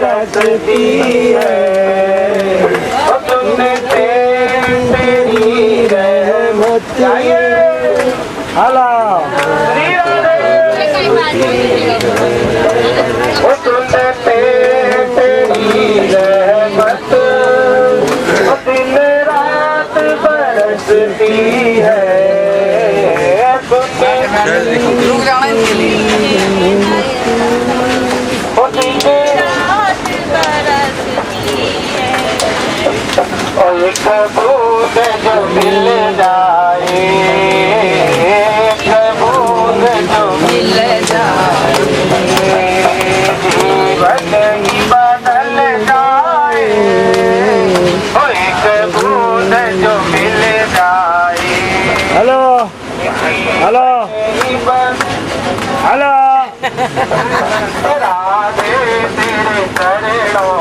बरसती है, तुमने तेरी रहमत हला तुमने तेरी रहमत दिन रात बरसती है, और एक बूंद जो मिल जाए, एक बूंद जो मिल जाए, जीवन ही बदल जाए, और एक बूंद जो मिल जाए। हेलो हेलो हेलो राधे तेरे चरणों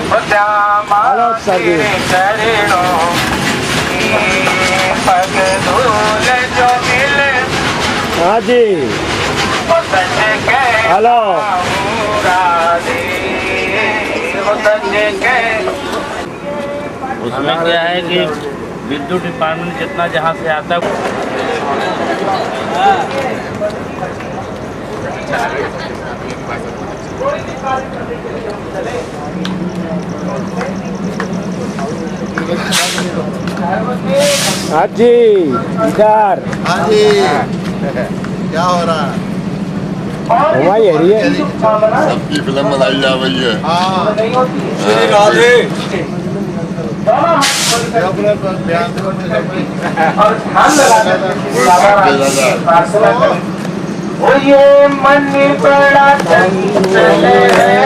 हेलो तेरे चरणों पग धूल जो मिले। हाँ जी हेलो उसमें क्या है कि विद्युत डिपार्टमेंट जितना जहाँ से आता है हाँ जी इधर। हाँ जी क्या हो रहा है? हमारी एरिया सबकी फिल्म बनाई जा रही है। हाँ ओ ये मन बड़ा चंचल है,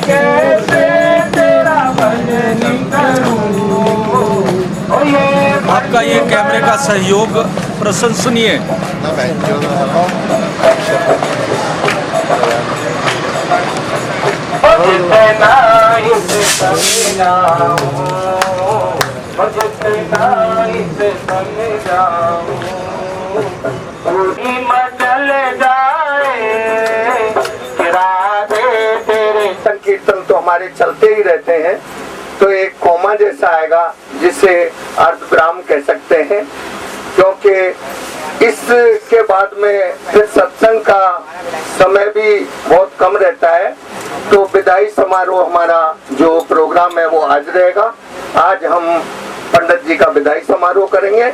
कैसे तेरा भजन करूं। ओ ये आपका ये कैमरे का सहयोग प्रशंसनीय है। जितना इसे समझाऊं, जितना इसे समझाऊं, पूरी मचल जाए। राधे तेरे संकीर्तन तो हमारे चलते ही रहते हैं, तो एक कोमा जैसा आएगा जिसे अर्धविराम कह सकते हैं, क्योंकि इसके बाद में फिर सत्संग का समय भी बहुत कम रहता है। तो विदाई समारोह हमारा जो प्रोग्राम है वो आज रहेगा। आज हम पंडित जी का विदाई समारोह करेंगे।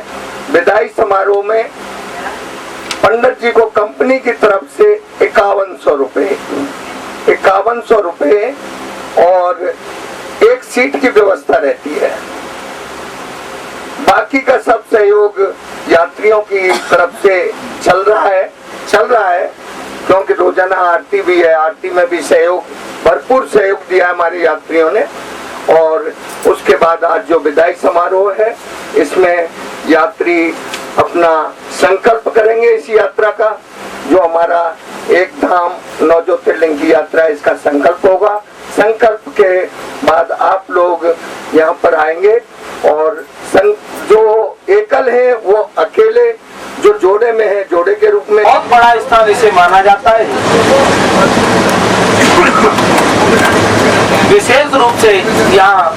विदाई समारोह में पंडित जी को कंपनी की तरफ से 5100 रुपए और एक सीट की व्यवस्था रहती है। बाकी का सब सहयोग यात्रियों की तरफ से चल रहा है क्योंकि रोजाना आरती भी है, आरती में भी भरपूर सहयोग दिया है हमारे यात्रियों ने। और उसके बाद आज जो विदाई समारोह है, इसमें यात्री अपना संकल्प करेंगे इस यात्रा का, जो हमारा एक धाम 9 ज्योतिर्लिंग की यात्रा, इसका संकल्प होगा। संकल्प के बाद आप लोग यहाँ पर आएंगे और जो एकल है वो अकेले, जो जोड़े में है जोड़े के रूप में बहुत बड़ा स्थान इसे माना जाता है। विशेष रूप से यहाँ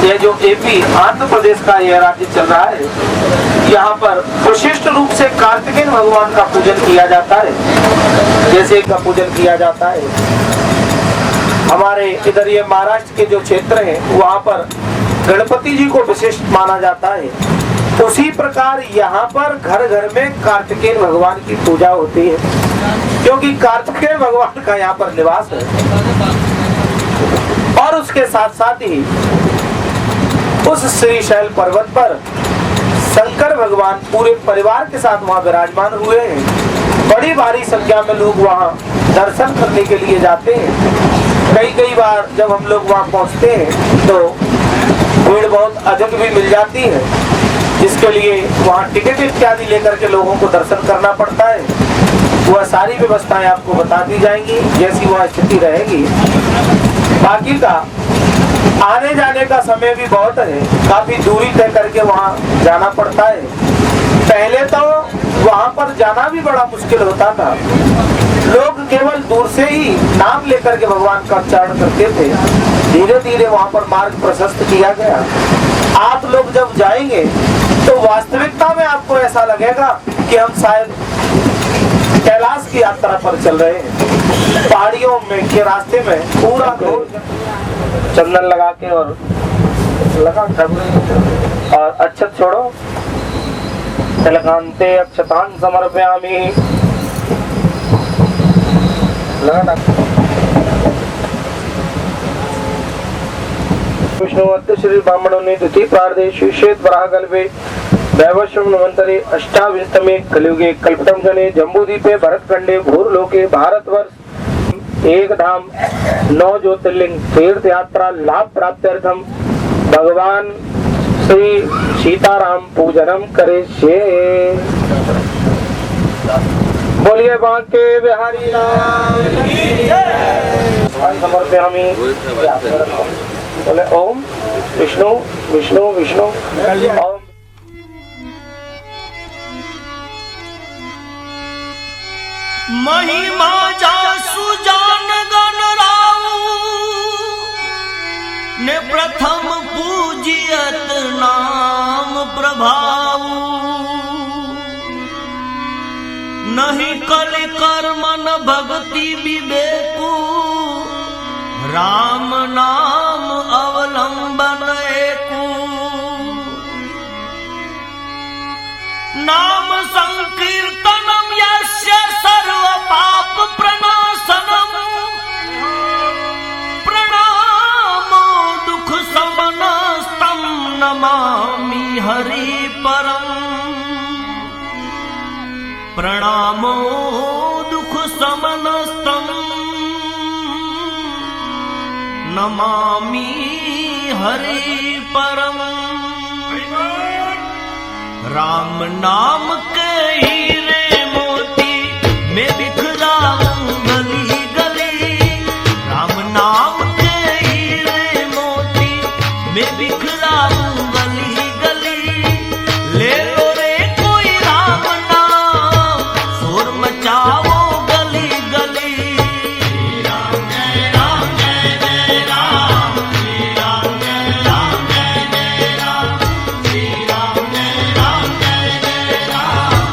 ये जो एपी आंध्र प्रदेश का यह राज्य चल रहा है, यहाँ पर विशिष्ट रूप से कार्तिकेय भगवान का पूजन किया जाता है। जैसे का पूजन किया जाता है हमारे इधर ये महाराष्ट्र के जो क्षेत्र है वहाँ पर गणपति जी को विशिष्ट माना जाता है, उसी प्रकार यहाँ पर घर घर में कार्तिकेय भगवान की पूजा होती है, क्योंकि कार्तिकेय भगवान का यहाँ पर निवास है। और उसके साथ साथ ही उस श्रीशैल पर्वत पर शंकर भगवान पूरे परिवार के साथ वहाँ विराजमान हुए हैं। बड़ी भारी संख्या में लोग वहाँ दर्शन करने के लिए जाते हैं। कई बार जब हम लोग वहाँ पहुँचते हैं तो भीड़ बहुत अधिक भी मिल जाती है, जिसके लिए वहाँ टिकट इत्यादि लेकर के लोगों को दर्शन करना पड़ता है। वह सारी व्यवस्थाएं आपको बता दी जाएंगी जैसी वह स्थिति रहेगी। बाकी का आने जाने का समय भी बहुत है, काफी दूरी तय करके वहाँ जाना पड़ता है। पहले तो वहां पर जाना भी बड़ा मुश्किल होता था। लोग केवल दूर से ही नाम लेकर के भगवान का उच्चारण करते थे। धीरे धीरे वहां पर मार्ग प्रशस्त किया गया। आप लोग जब जाएंगे तो वास्तविकता में आपको ऐसा लगेगा कि हम शायद कैलाश की यात्रा पर चल रहे हैं। पहाड़ियों में के रास्ते में पूरा चंदन लगा के और लगा कर और अक्षत छोड़ो। तिलकांते अक्षतान समर्पयामि। लगाना विष्णु श्री ब्राह्मणों ने द्वितीय प्रार्देश श्वेत वराह कल्पे दैवश्रम नवंतरे अष्टाविंशतमे कलियुगे कल्पतम जने जम्बूद्वीपे भरतखंडे भूर्लोके भारतवर्ष एक धाम 9 ज्योतिर्लिंग तीर्थ यात्रा लाभ प्राप्त्यर्थम भगवान श्री सीताराम पूजनम करे छे। बोलिए बांके बिहारी लाल की जय। समर्पयामि। बोले ओम विष्णु विष्णु विष्णु ओम। महिमा जासु जान गण राऊ ने प्रथम पूजियत नाम प्रभाऊ। नहीं कलि कर्मन भक्ति विवेकु राम नाम अवलंबन एकु। नाम संकीर्तनम यस्य सर्व पाप प्रणाशनम। प्रणामो दुख समनस्तम नमामि हरि परम। प्रणामो दुख समनस्तम नमामि हरि परम। राम नाम के हीरे मोती में बिखराऊं गली गली। राम नाम के हीरे मोती में बिखराऊं गली गली। ले लो रे कोई राम नाम शोर मचाओ गली गली। राम जय राम जय जय राम। श्री राम जय राम जय जय राम। श्री राम जय राम जय जय राम।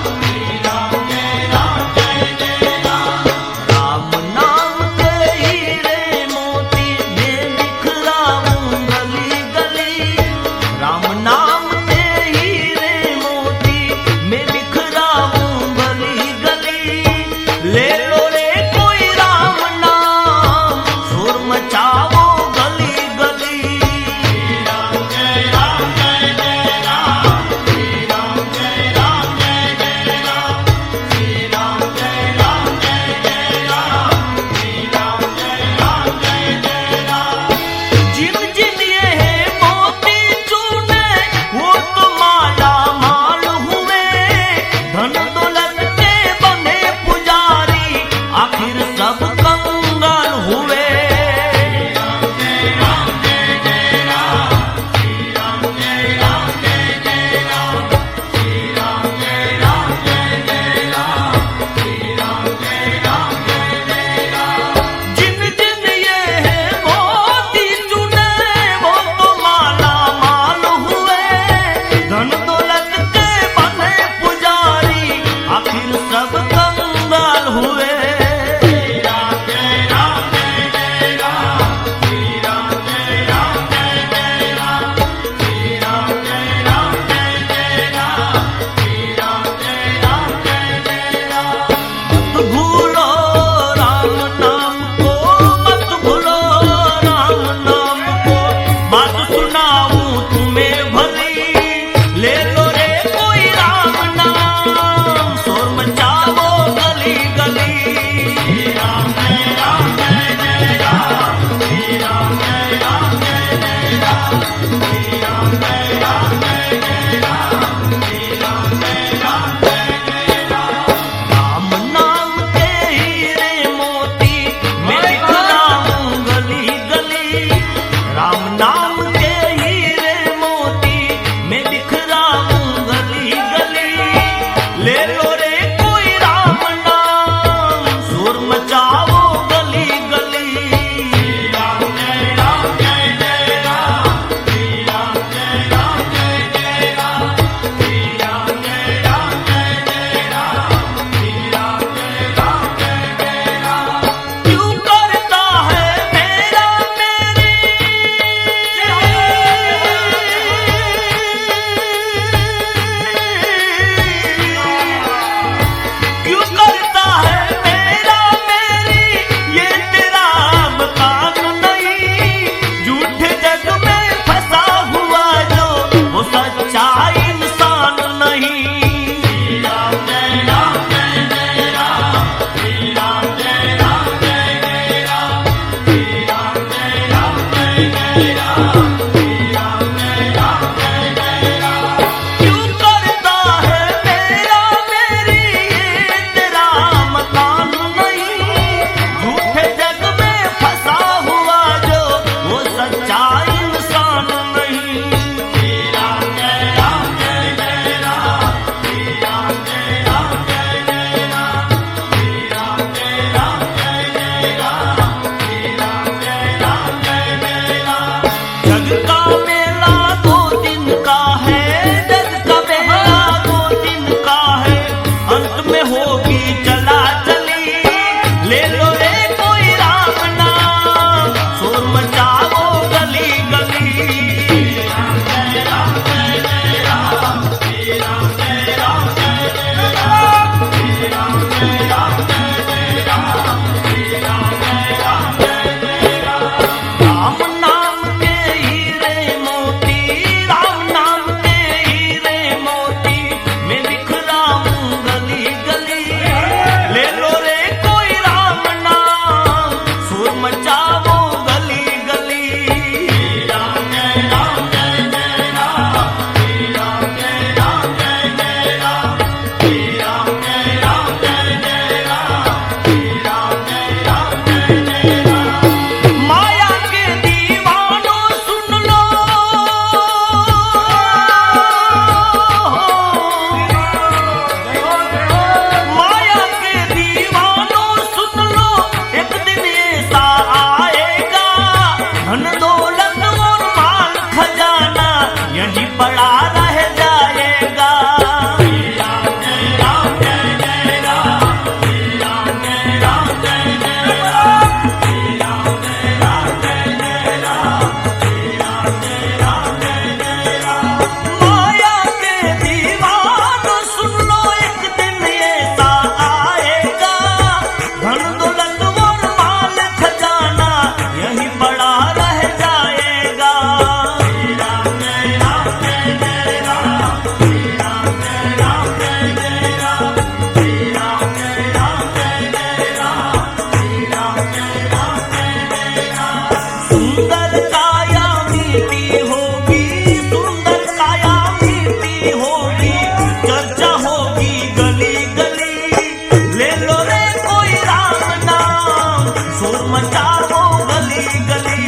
मचाओ गली गली।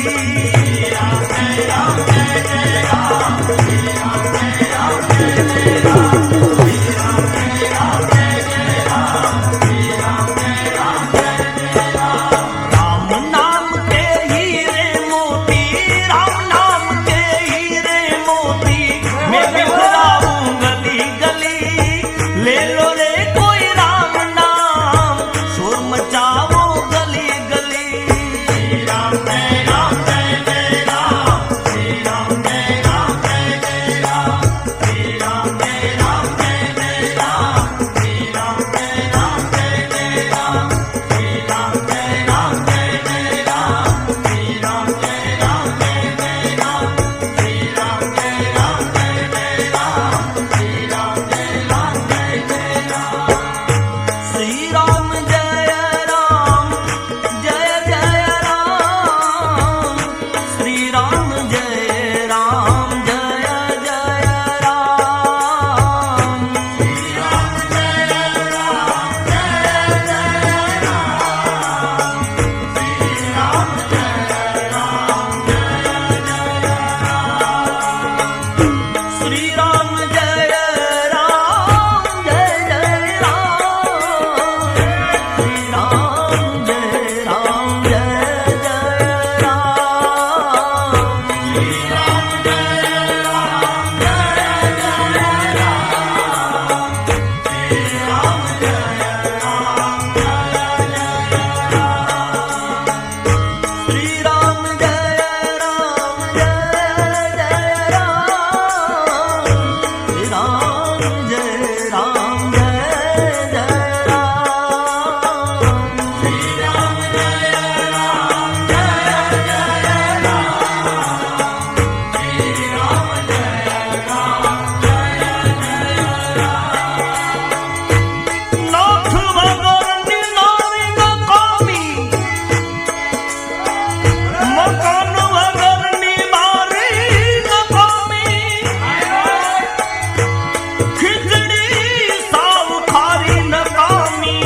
राम नाम के हीरे मोती, राम नाम के हीरे मोती, मैं बिखराऊं गली गली। ले लो रे कोई राम नाम, शोर मचाओ गली गली। श्री राम जय राम जय जय राम, श्री राम जय राम जय जय राम, श्री राम जय राम जय जय राम, श्री राम जय राम जय जय राम, श्री राम जय राम जय जय राम, श्री राम जय राम जय जय राम, श्री राम जय राम जय जय राम, श्री राम जय राम जय जय राम। श्री राम जय राम जय जय राम, श्री राम जय राम जय जय राम, श्री राम जय राम जय जय राम, श्री राम जय राम जय जय राम, श्री राम जय राम जय जय राम, श्री राम जय राम जय जय राम, श्री राम जय राम जय जय राम, श्री राम जय राम जय जय राम, श्री राम जय राम जय जय राम, श्री राम जय राम जय जय राम, श्री राम जय राम जय जय राम, श्री राम जय राम जय जय राम। नाथ वगर निनारी नकामी, मकान वगर निवारी नकामी, खिचड़ी साव खारी नकामी,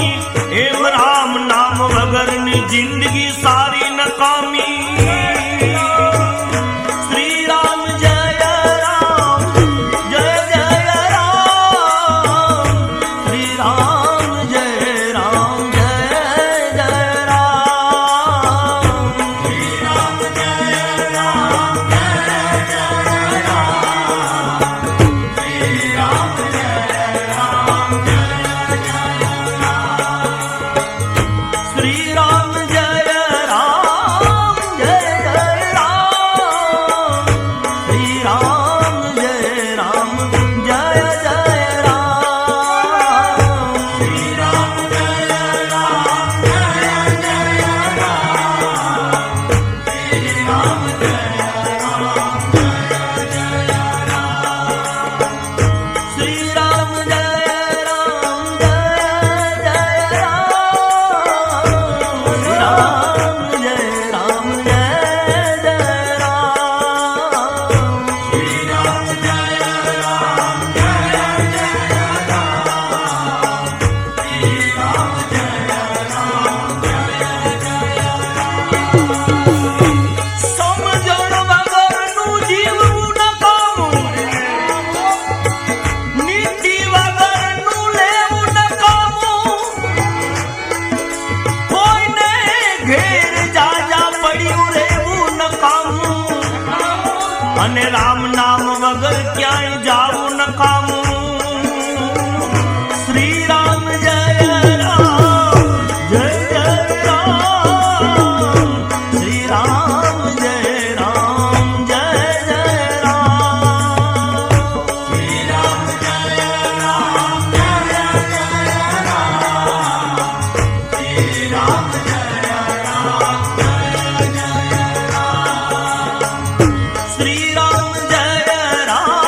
एम राम नाम वगर नि जिंदगी सारी नकामी। श्री राम जय राम जय जय राम, श्री राम जय राम जय जय राम, श्री राम जय राम जय जय राम, श्री राम जय राम जय जय राम, श्री राम जय राम जय जय राम, श्री राम जय राम जय जय राम, श्री राम जय राम जय जय राम, श्री राम जय राम जय जय राम, श्री राम जय राम जय जय राम, श्री राम जय राम जय जय राम, श्री राम जय राम जय जय राम, श्री राम जय राम जय जय राम। समझण वगरનું જીવવું નકામું, નીતિ વગરનું લેવું નકામું, કોઈને ઘેર જાજા પડ્યું રહેવું નકામું, અને રામ નામ વગર ક્યાંય જાવું નકામું। શ્રી રામ જય રામ જય જય રામ, શ્રી રામ જય રામ જય જય રામ, શ્રી રામ જય રામ જય જય રામ, શ્રી રામ જય રામ જય જય રામ, શ્રી રામ જય રામ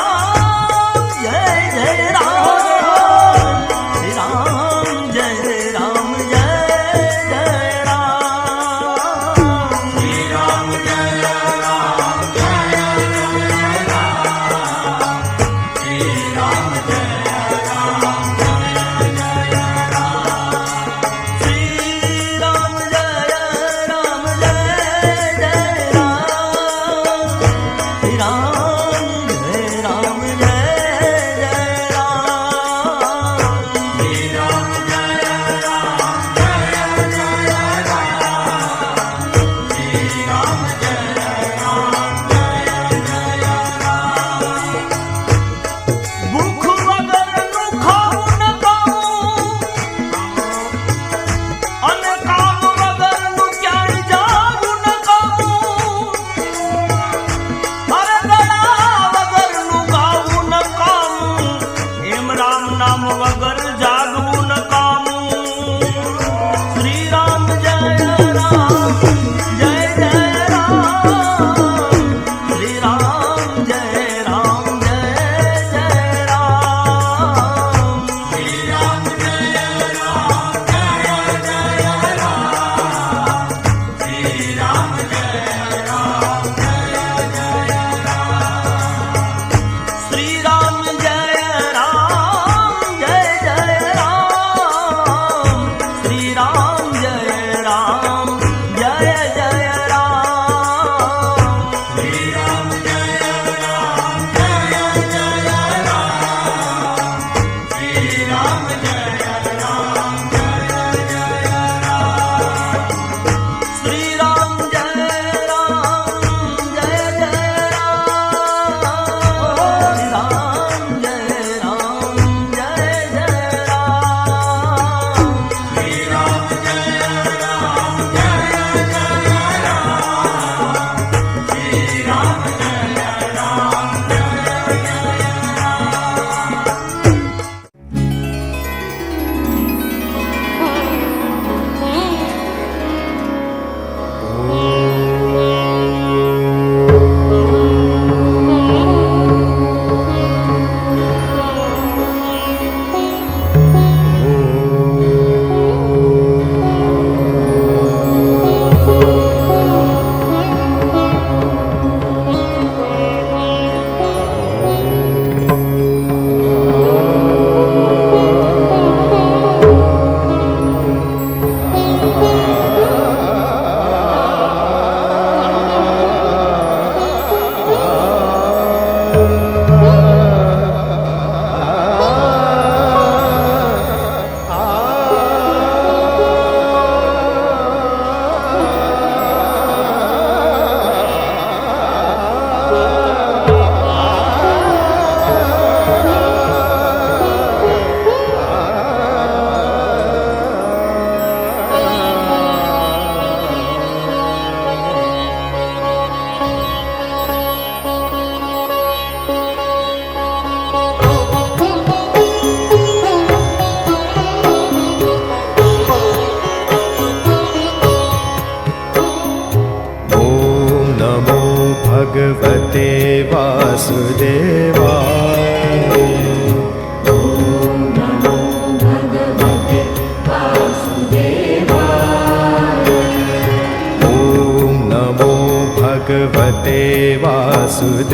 भगवते वासुदेवाय।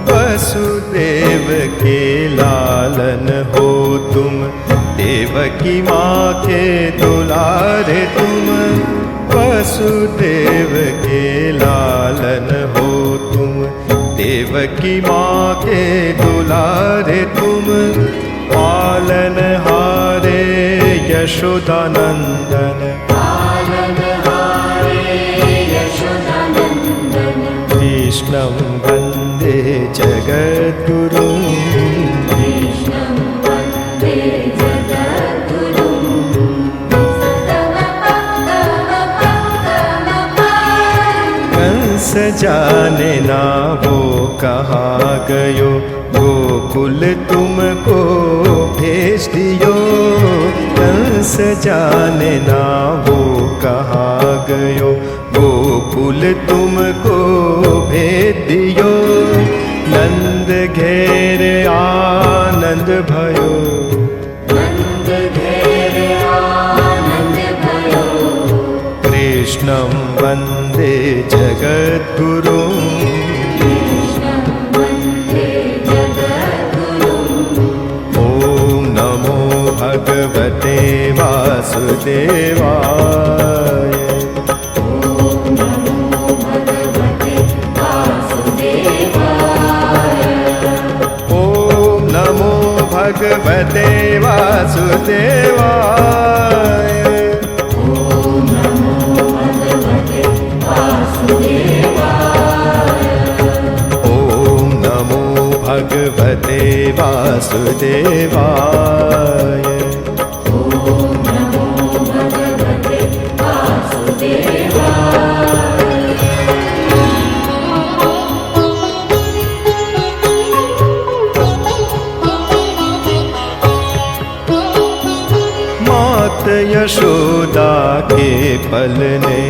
वसुदेव के लालन हो तुम, देवकी माँ के दुलारे तुम। वसुदेव के लालन हो तुम, देवकी माँ के दुलारे तुम। पालन हारे यशोदानंदन, कृष्णं वन्दे जगद्गुरुं। कंस जाने ना वो कहाँ गयो, गोकुल तुमको भेज दियो। कंस जाने ना वो कहाँ गयो, गोकुल तुमको भेज दियो। नंद घेर आनंद भयो, कृष्णं वन्दे जगद्गुरुं। ॐ नमो भगवते वासुदेवाय। भगवते वासुदेवाय। ॐ नमो भगवते वासुदेवाय। यशोदा के पलने,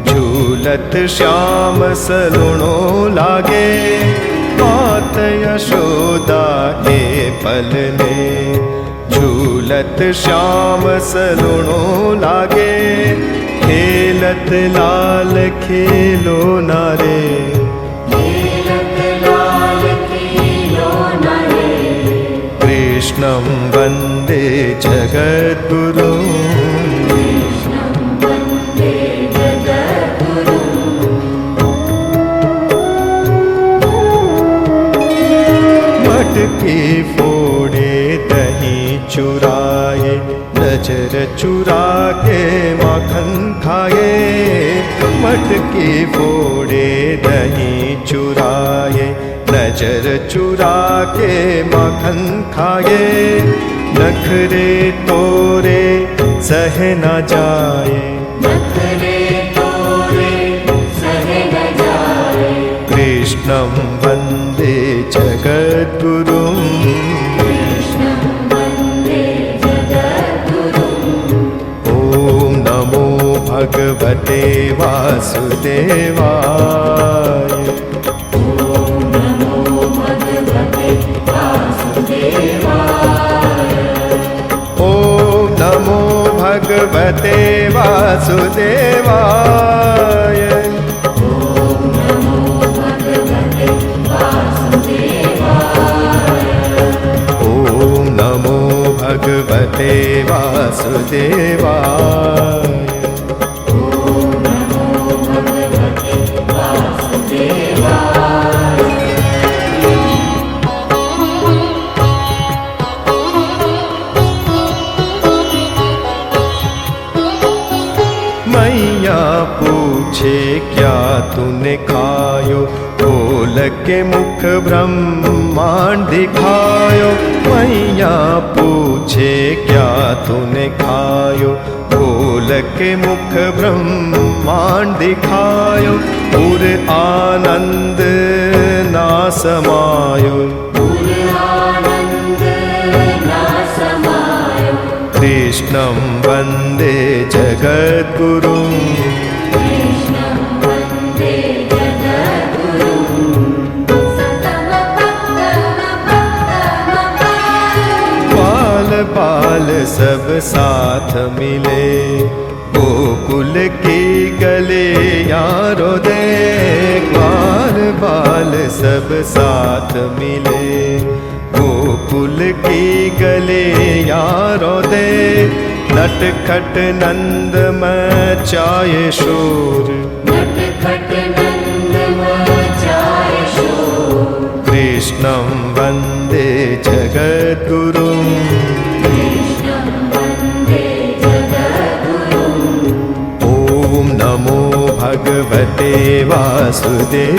झूलत श्याम सलुणो लागे। मात यशोदा के पलने, झूलत श्याम सलुणो लागे। खेलत लाल खेलो नारे, कृष्णं वन्दे जगद्गुरुं। मटकी फोड़े दही चुराए, नजर चुरा के माखन खाए। मटकी फोड़े दही चुराए, नजर चुरा के माखन खाए। नखरे तोरे सह न जाए, कृष्णं वन्दे जगद्गुरुं। ॐ नमो भगवते वासुदेवाय। नमो भगवते वासुदेवाय। ॐ नमो भगवते वासुदेवाय। मैया पूछे क्या तूने खायो, खोल के मुख ब्रह्मांड दिखायो। मैया पूछे क्या तूने खायो, खोल के मुख ब्रह्मांड दिखायो। पुर आनंद ना समायो, कृष्णं वन्दे जगद्गुरुम् बाल बाल सब साथ मिले, गोकुल की गले यारो दे। बाल बाल सब साथ मिले, गोकुल की गले यारो दे। नटखट नंद मचाए शोर, कृष्णं वन्दे जगद्गुरुम् ॐ नमो भगवते वासुदेवाय।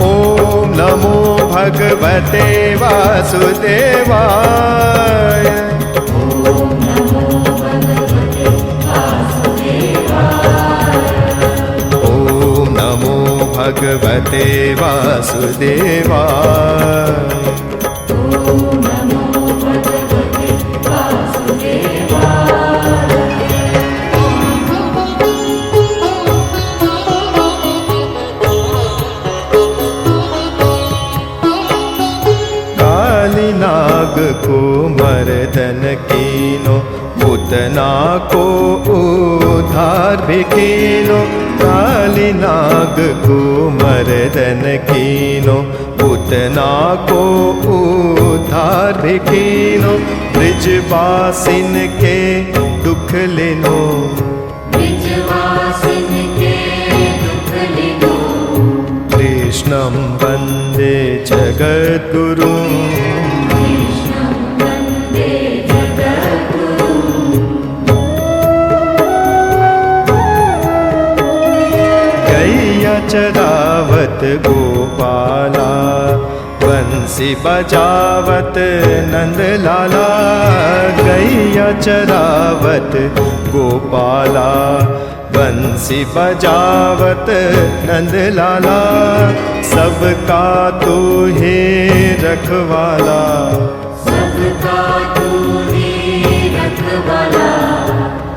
ॐ नमो भगवते वासुदेवाय। ॐ नमो भगवते वासुदेवाय। नाग को मर्दन कीनो, पूतना को उद्धार भी कीनो। काली नाग को मर्दन कीनो, पूतना को उद्धार भी कीनो। ब्रिजवासिन के दुख लेनो, कृष्णं वन्दे जगद्गुरुम् गैया चरावत गोपाला, बंसी बजावत नंदलाला। गैया चरावत गोपाला, बंसी बजावत नंदलाला। सबका तू है रखवाला,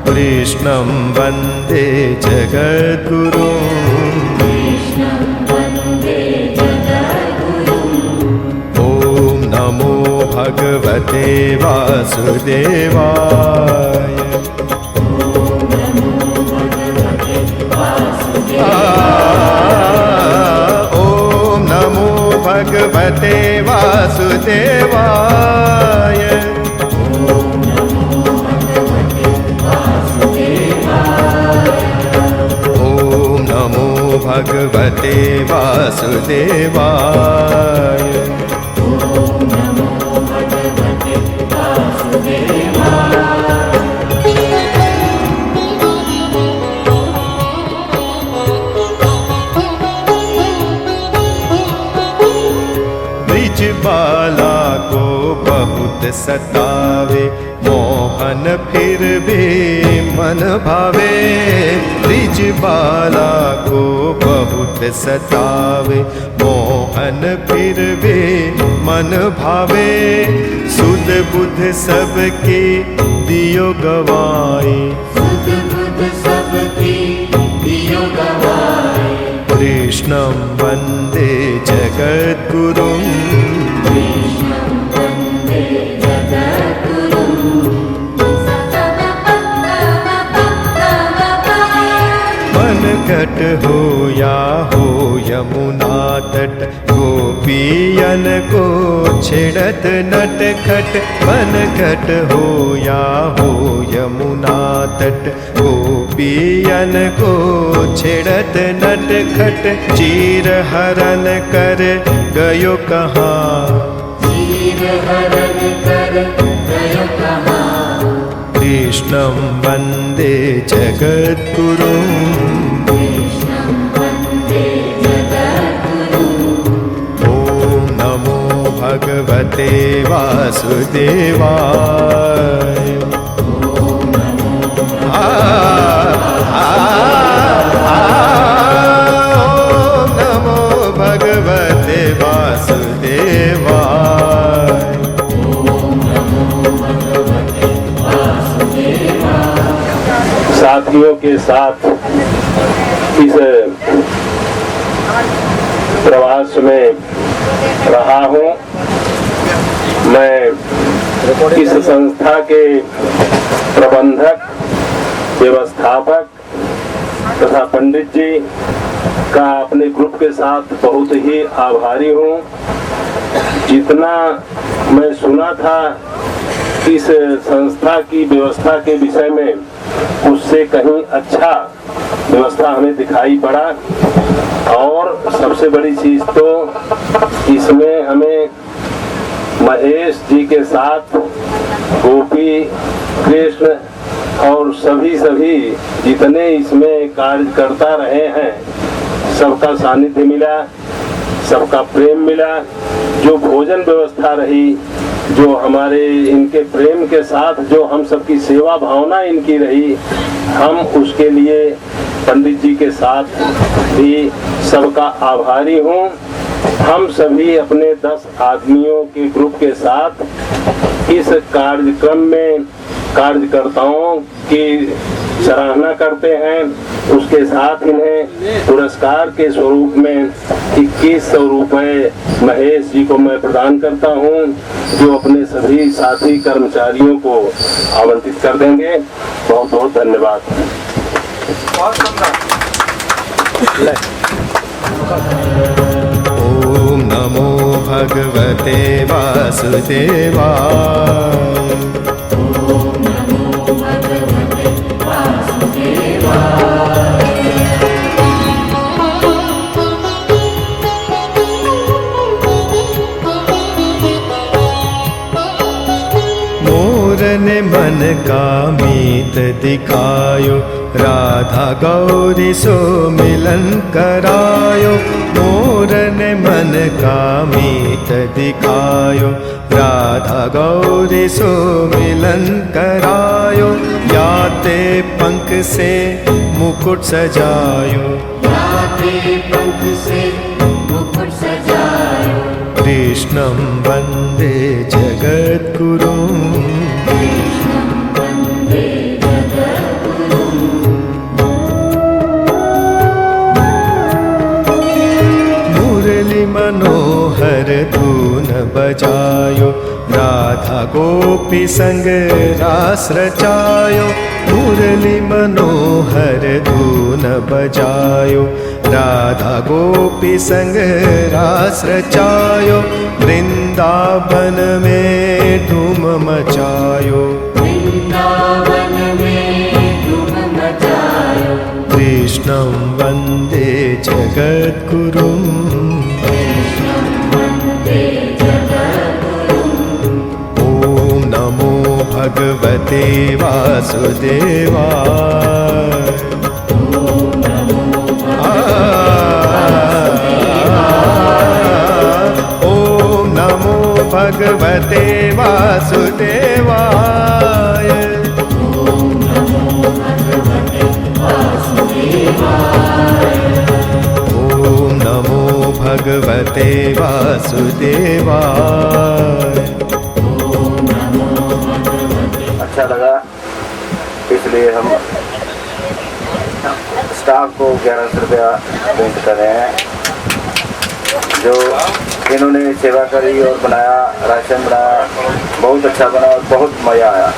कृष्णं वन्दे जगद्गुरुम् ॐ नमो भगवते वासुदेवाय। ॐ नमो भगवते वासुदेवाय। ॐ नमो भगवते वासुदेवाय। ब्रिजबाला को बहुत सतावे, मोहन फिर भी मन भावे। ब्रिजबाला को बहुत सतावे, मोहन फिर भी मन भावे। सुध बुध सबकी दियो गवाई, कृष्णं वन्दे जगद्गुरुम् मनघट हो या हो यमुना तट, गोपियन को छेड़त नटखट। मनघट हो या हो यमुना तट, गोपियन को छेड़त नटखट। चीर हरण कर गयो कहाँ, कृष्णं वन्दे जगद्गुरुम् ॐ नमो भगवते वासुदेवाय। ॐ नमो भगवते के साथ इस प्रवास में रहा हूँ। मैं इस संस्था के प्रबंधक, व्यवस्थापक तथा पंडित जी का अपने ग्रुप के साथ बहुत ही आभारी हूँ। जितना मैं सुना था इस संस्था की व्यवस्था के विषय में, उससे कहीं अच्छा व्यवस्था हमें दिखाई पड़ा। और सबसे बड़ी चीज तो इसमें हमें महेश जी के साथ गोपी, कृष्ण और सभी जितने इसमें कार्यकर्ता रहे हैं, सबका सानिध्य मिला, सबका प्रेम मिला। जो भोजन व्यवस्था रही, जो हमारे इनके प्रेम के साथ जो हम सबकी सेवा भावना इनकी रही, हम उसके लिए पंडित जी के साथ भी सबका आभारी हूँ। हम सभी अपने 10 आदमियों के ग्रुप के साथ इस कार्यक्रम में कार्यकर्ताओं की सराहना करते हैं। उसके साथ इन्हें पुरस्कार के स्वरूप में 2100 रुपए महेश जी को मैं प्रदान करता हूं, जो अपने सभी साथी कर्मचारियों को आवंटित कर देंगे। बहुत बहुत धन्यवाद। ओम नमो भगवते वासुदेवाय। मोरन मन का मीत दिखायो, राधा गौरी सो मिलन करायो। मोरन मन का मीत दिखायो, राधा गौरी सो मिलन करायो। याते पंख से मुकुट सजायो, याते पंख से मुकुट सजायो। कृष्णं वन्दे जगद्गुरुं, कृष्णं वन्दे जगद्गुरुं। मुरली मनोहर धून बजायो, राधा गोपी संग रास रचायो। मुरली मनोहर धून बजायो, राधा गोपी संग रास रचायो। वृंदावन में धूम मचायो, वृंदावन में धूम मचायो। कृष्णं वन्दे जगद्गुरुं, कृष्णं वन्दे जगद्गुरुं। ॐ नमो भगवते वासुदेवाय। ओम नमो भगवते वासुदेवाय। ओम नमो भगवते वासुदेवाय। ओम नमो भगवते वासुदेवाय। अच्छा लगा, इसलिए हम स्टाफ को 1100 रुपया भेंट कर रहे हैं। जो इन्होंने सेवा करी और बनाया, राशन बनाया, बहुत अच्छा बना और बहुत मज़ा आया।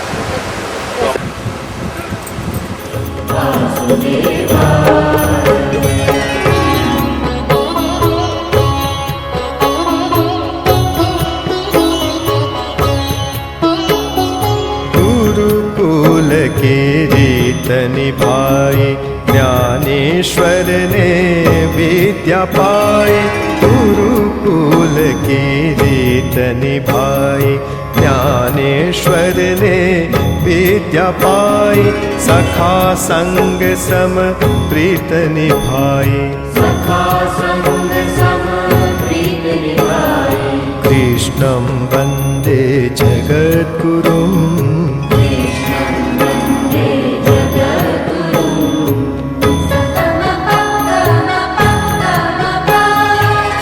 गुरुकुल की रीत निभाई, ज्ञानेश्वर ने विद्या पाई। गुरुकुल की रीत निभाई, ज्ञानेश्वर ने विद्या पाई। सखा संग सम प्रीत निभाई, सखा संग सम प्रीत निभाई। कृष्णं वन्दे जगद्गुरुं,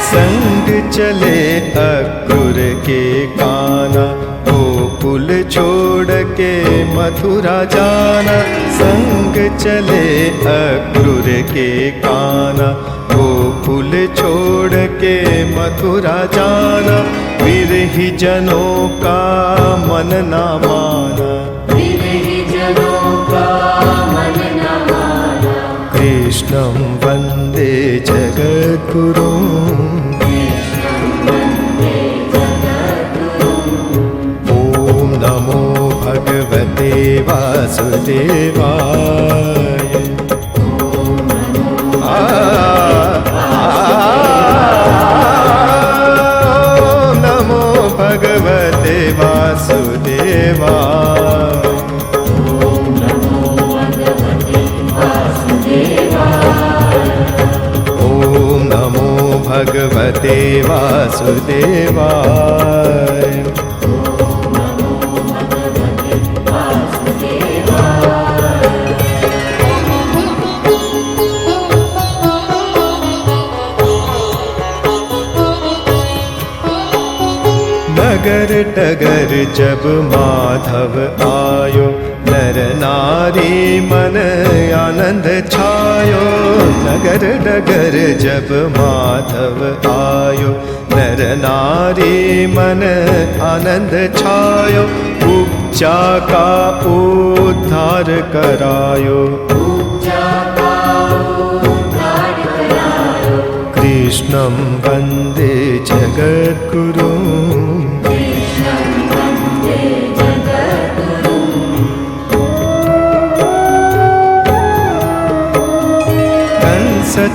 संग चले अक्रूर के काना, गोकुल गोकुल छोड़ के मथुरा जाना, संग चले अक्रूर के काना। गोकुल छोड़ के मथुरा जाना, विरही जनों का मन न माना। कृष्णं वन्दे जगद्गुरुं। ॐ नमो भगवते वासुदेवाय। ॐ नमो भगवते वासुदेवाय। ॐ नमो भगवते वासुदेवाय। नगर डगर जब माधव आयो, नर नारी मन आनंद छायो। नगर डगर जब माधव आयो, नर नारी मन आनंद छायो। उपजा का उद्धार करायो, कृष्णं वन्दे जगद्गुरुं।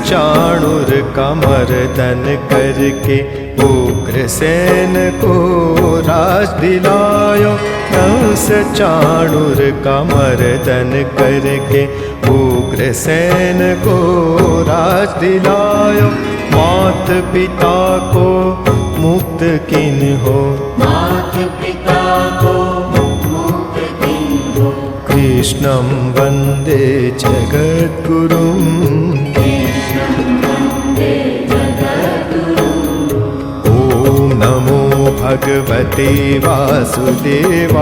चाणूर का मर्दन करके उग्रसेन को राज दिलायो। कंस चाणूर का मर्दन करके उग्रसेन को राज दिलायो। मात पिता को मुक्त किन्हो, कृष्णं वन्दे जगद्गुरुं। ॐ नमो भगवते वासुदेवाय।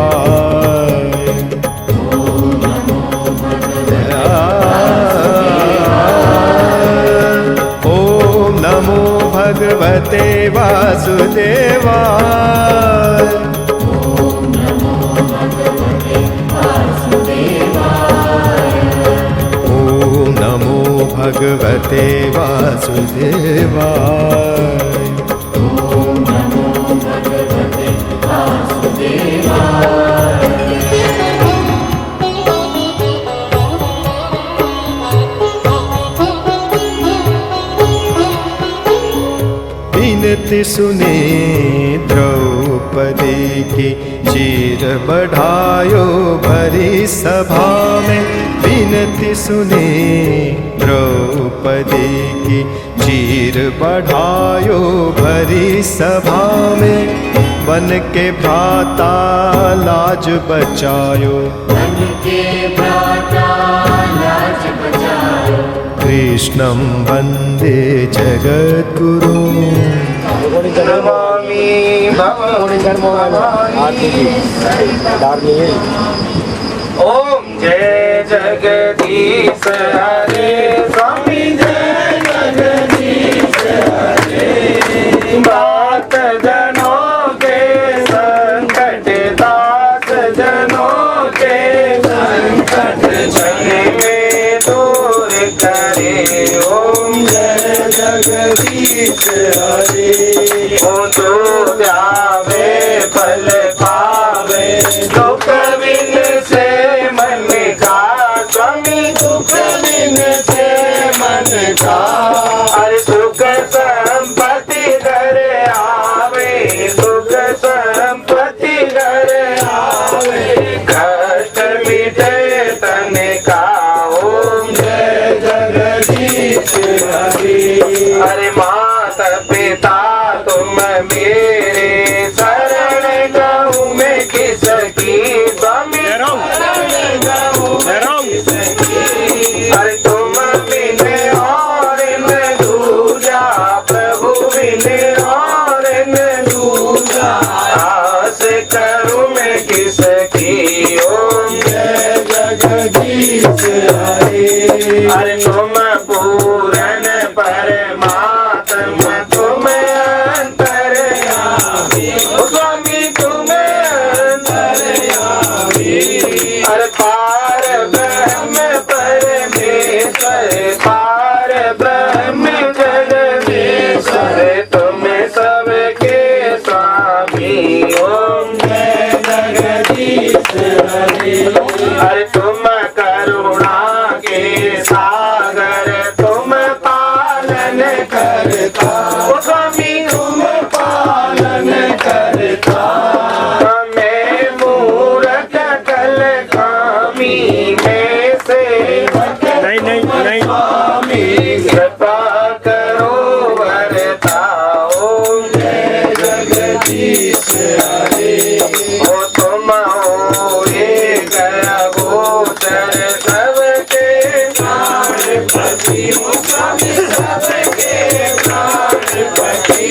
ॐ नमो भगवते वासुदेवाय। भगवते वासुदेवाय। विनती सुने द्रौपदी की, चीर बढ़ायो भरी सभा में। विनती सुने द्रौपदी की, चीर बढ़ायो भरी सभा में। बन के भ्राता लाज बचायो, कृष्णं वन्दे जगद्गुरुं। नमामि ओम जय जगदीश हरे, स्वामी जय जगदीश हरे। भक्त जनों के संकट, दास जनों के संकट क्षण में दूर करे। ओम जय जगदीश हरे। ओ जो जावे फल पावे, दुख बिन से मन का। स्वामी दुख बिन से मन का। हर सुख संपत्ति घर आवे, सुख संपत्ति घर आवे। कष्ट मिटे तन का। ओम जय जगदीश हरे। अरे माता पिता तुम मेरे, शरण गहूँ में किसकी। स्वामी शरण गहूँ में किसकी। अरे तुम बिन और न दूजा, प्रभु बिन और न दूजा। आस करूँ मैं किस जगदीश हरे। ओ तुम हो एक अगोचर सबके प्राणपति, ओ स्वामी सबके प्राणपति।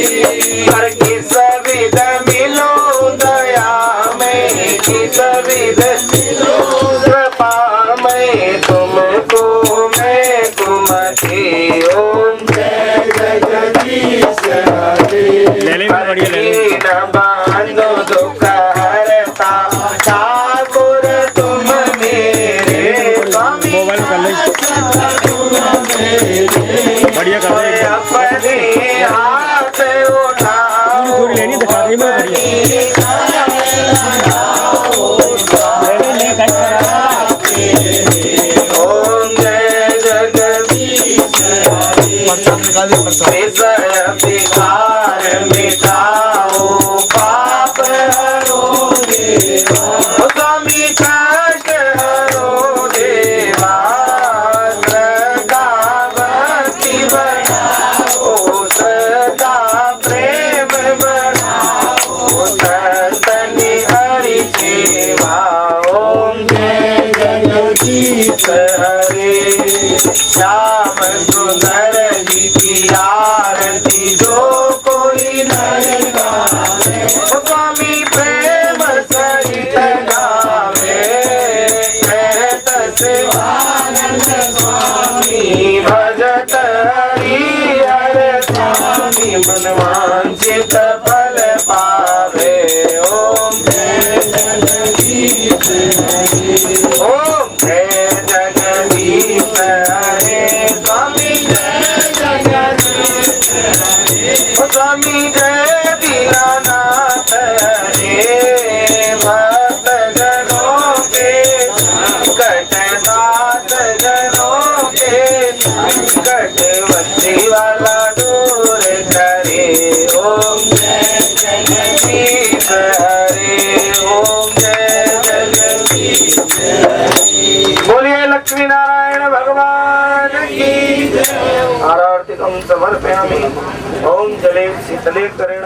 पर किस विध मिलो दया में, किस विध मिलो कृपा में, तुमको मैं कुमति। ओम जय जगदीश हरे। न बांधो दुख हरता ठाकुर तुम मेरे, स्वामी बढ़िया अपने हाथ उठाओ ओम जय जगदीश हरे। विकार मिटाओ पाप हरोगे, स्वामी कष्ट हरो देवा। सदा भक्ति बढ़ाओ, सदा प्रेम बढ़ाओ, सतनि हरि सेवा। ओम जय जगदीश हरे। श्याम सुंदर जी की आरती जो कोई नर गावे, स्वामी प्रेम सहित गावे। कहत शिवानंद स्वामी भजत हरि हर स्वामी, मन वांछित फल पावे। ओम जय जगदीश हरे। ओम जय जगदीश हरे। स्वामी जय जगदीश हरे। स्वामी जय दीनानाथ हरे। भक्त जनों के कटनाथ जनों के कटवती वाला दूर करे। ओम जय जगदीश हरे। ओम जय जगदीश हरे। बोलिए लक्ष्मी नारायण भगवान की जय। आरतिकं समर्पयामि। ओम जले शीतले करेण।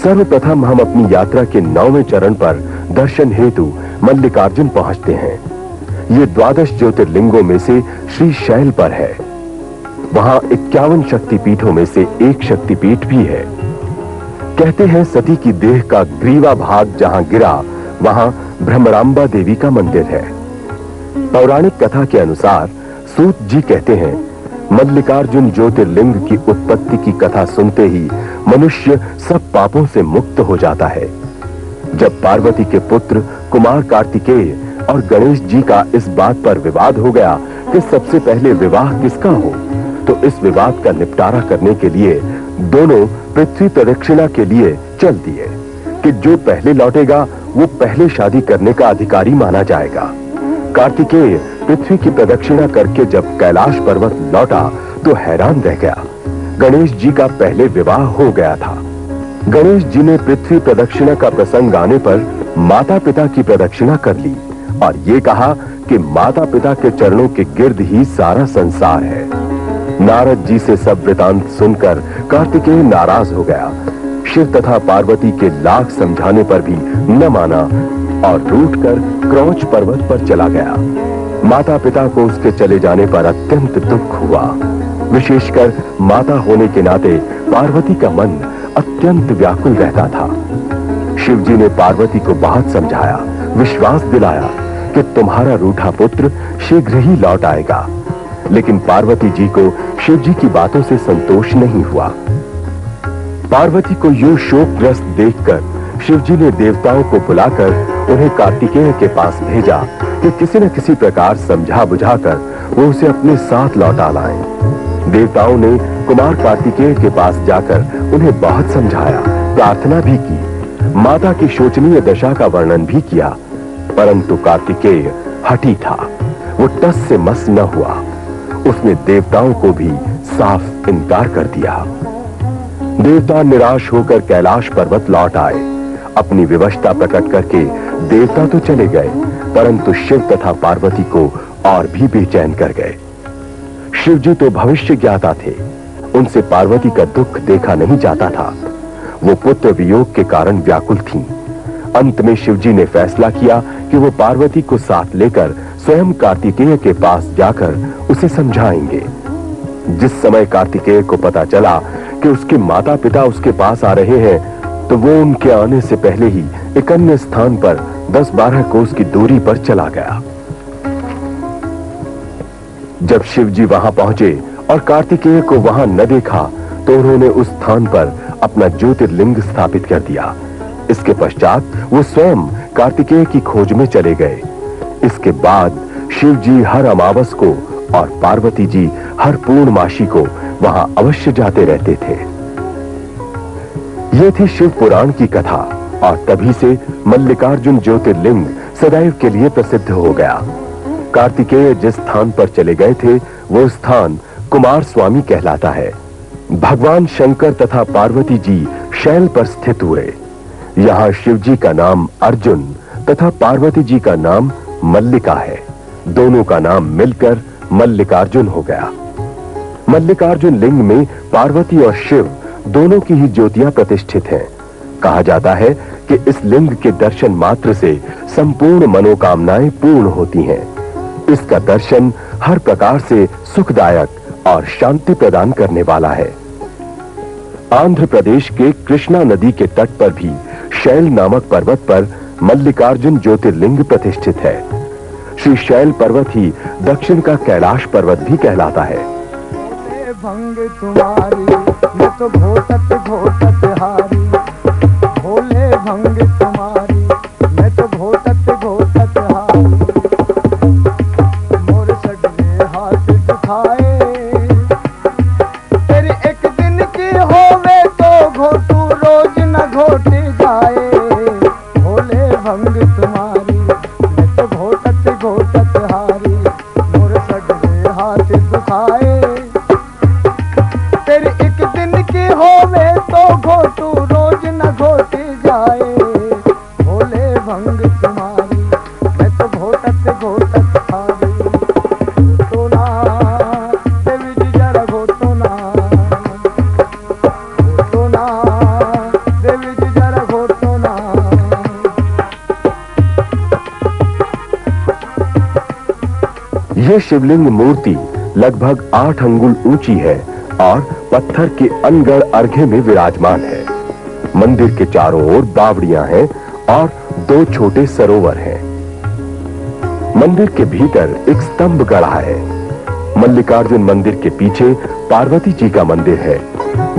सर्वप्रथम हम अपनी यात्रा के 9वें चरण पर दर्शन हेतु मल्लिकार्जुन पहुंचते हैं। ये 12 ज्योतिर्लिंगों में से श्री शैल पर है। वहां 51 शक्तिपीठों में से एक शक्तिपीठ भी है। कहते हैं सती की देह का ग्रीवा भाग जहां गिरा वहां भ्रमरांबा देवी का मंदिर है। पौराणिक कथा के अनुसार सूत जी कहते हैं मल्लिकार्जुन ज्योतिर्लिंग की उत्पत्ति की कथा सुनते ही मनुष्य सब पापों से मुक्त हो जाता है। जब पार्वती के पुत्र कुमार कार्तिकेय और गणेश जी का इस बात पर विवाद हो गया कि सबसे पहले विवाह किसका हो, तो इस विवाद का निपटारा करने के लिए दोनों पृथ्वी प्रदक्षिणा के लिए चल दिए कि जो पहले लौटेगा वो पहले शादी करने का अधिकारी माना जाएगा। कार्तिकेय पृथ्वी की प्रदक्षिणा करके जब कैलाश पर्वत लौटा तो हैरान रह गया। गणेश जी का पहले विवाह हो गया था। गणेश जी ने पृथ्वी प्रदक्षिणा का प्रसंग आने पर माता पिता की प्रदक्षिणा कर ली और ये कहा कि माता पिता के चरणों के गिर्द ही सारा संसार है। नारद जी से सब वृतांत सुनकर कार्तिकेय नाराज हो गया। शिव तथा पार्वती के लाख समझाने पर भी न माना और रूठकर क्रौच पर्वत पर चला गया। माता पिता को उसके चले जाने पर अत्यंत दुख हुआ। विशेषकर माता होने के नाते पार्वती का मन अत्यंत व्याकुल रहता था। शिव जी ने पार्वती को बहुत समझाया, विश्वास दिलाया कि तुम्हारा रूठा पुत्र शीघ्र ही लौट आएगा, लेकिन पार्वती जी को शिव जी की बातों से संतोष नहीं हुआ। पार्वती को यूं शोकग्रस्त देखकर शिव जी ने देवताओं को बुलाकर उन्हें कार्तिकेय के पास भेजा कि किसी न किसी प्रकार समझा बुझाकर वो उसे अपने साथ लौटा लाएं। देवताओं ने कुमार कार्तिकेय के पास जाकर उन्हें बहुत समझाया, प्रार्थना भी की, माता की शोचनीय दशा का वर्णन भी किया, परंतु कार्तिकेय हठी था। वो टस से मस न हुआ। उसने देवताओं को भी साफ इनकार कर दिया। देवता निराश होकर कैलाश पर्वत लौट आए। अपनी विवशता प्रकट करके देवता तो चले गए, परंतु शिव तथा पार्वती को और भी बेचैन कर गए। शिव जी तो भविष्य ज्ञाता थे, उनसे पार्वती का दुख देखा नहीं जाता था। वो पुत्र वियोग के कारण व्याकुल थीं। अंत में शिव जी ने फैसला किया कि वो पार्वती को साथ लेकर स्वयं कार्तिकेय के पास जाकर उसे समझाएंगे। जिस समय कार्तिकेय को पता चला कि उसके माता पिता उसके पास आ रहे हैं, तो वो उनके आने से पहले ही एक अन्य स्थान पर 10-12 कोस की दूरी पर चला गया। जब शिव जी वहां पहुंचे और कार्तिकेय को वहां न देखा, तो उन्होंने उस स्थान पर अपना ज्योतिर्लिंग स्थापित कर दिया। इसके पश्चात वो स्वयं कार्तिकेय की खोज में चले गए। इसके बाद शिव जी हर अमावस को और पार्वती जी हर पूर्णमासी को वहां अवश्य जाते रहते थे। ये थी शिव पुराण की कथा और तभी से मल्लिकार्जुन ज्योतिर्लिंग सदैव के लिए प्रसिद्ध हो गया। कार्तिकेय जिस स्थान पर चले गए थे वो स्थान कुमार स्वामी कहलाता है। भगवान शंकर तथा पार्वती जी शैल पर स्थित हुए। यहाँ शिव जी का नाम अर्जुन तथा पार्वती जी का नाम मल्लिका है। दोनों का नाम मिलकर मल्लिकार्जुन हो गया। मल्लिकार्जुन लिंग में पार्वती और शिव दोनों की ही ज्योतियां प्रतिष्ठित हैं। कहा जाता है कि इस लिंग के दर्शन मात्र से संपूर्ण मनोकामनाएं पूर्ण होती हैं। इसका दर्शन हर प्रकार से सुखदायक और शांति प्रदान करने वाला है। आंध्र प्रदेश के कृष्णा नदी के तट पर भी शैल नामक पर्वत पर मल्लिकार्जुन ज्योतिर्लिंग प्रतिष्ठित है। श्री शैल पर्वत ही दक्षिण का कैलाश पर्वत भी कहलाता है। भंग तुम्हारी मैं तो घोटत घोटत हारी, भोले भंग तुम्हारी मैं तो घोटत घोटत हारी, मोर सजने हाथ दुखाए, तेरी एक दिन की होवे तो घोटू रोज न घोट जाए, भोले भंग तुम्हारी मैं तो घोटत घोटत हारी, मोर सजने हाथ दुखाए, तेरे एक दिन की होवे तो घोटू रोज न घोट जाए, भोले भंग तुम्हारी मैं तो घोटत घोटत हारी, घोटो ना देवी जी जरा घोटो ना देवी जी जरा ये शिवलिंग मूर्ति लगभग 8 अंगुल ऊंची है और पत्थर के अनगढ़ अर्घ्य में विराजमान है। मंदिर के चारों ओर बावड़ियां हैं और 2 छोटे सरोवर हैं। मंदिर के भीतर एक स्तंभ गड़ा है। मल्लिकार्जुन मंदिर के पीछे पार्वती जी का मंदिर है।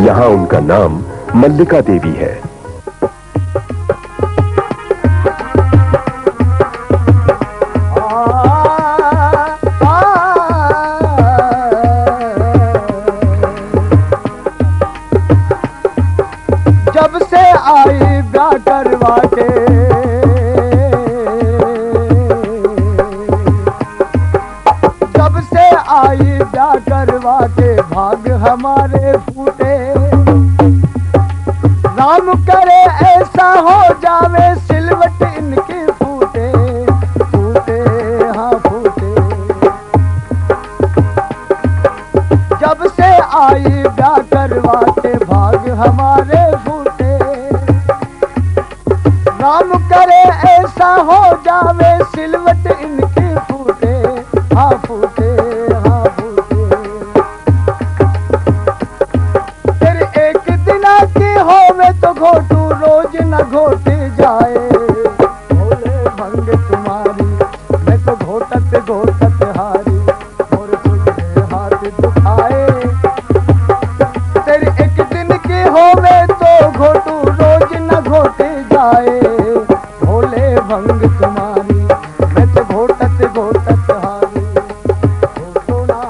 यहाँ उनका नाम मल्लिका देवी है। जब से आई ब्याह करवा के, जब से आई ब्याह करवा के भाग हमारे फूटे। राम करे ऐसा हो जावे सिलवट इनके फूटे, फूटे हाँ फूटे। जब से आई ब्याह करवा के भाग हमारे फूटे। राम करे ऐसा हो जावे सिलवट इनके फूटे, हाँ फूटे हाँ फूटे। फिर एक दिना की होवे तो घोटू रोज न घोटे जाए। भोले भंग तुम्हारी मैं तो घोटत घोटत हारी, और तुझे हाथ दुखाए। फिर एक दिन की होवे तो घोटू रोज न घोटे जाए। भोले भंग तुम्हारी मैं तो घोटत घोटत हारी, घोटो ना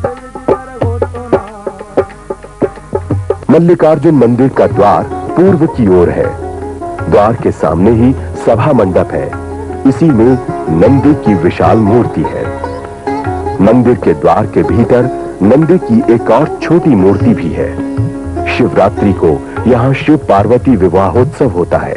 दिल दीवार घोटो ना। मल्लिकार्जुन मंदिर का द्वार पूर्व की ओर है। द्वार के सामने ही सभा मंडप है। इसी में नंदी की विशाल मूर्ति है। मंदिर के द्वार के भीतर नंदी की एक और छोटी मूर्ति भी है। शिवरात्रि को यहाँ शिव पार्वती विवाहोत्सव होता है।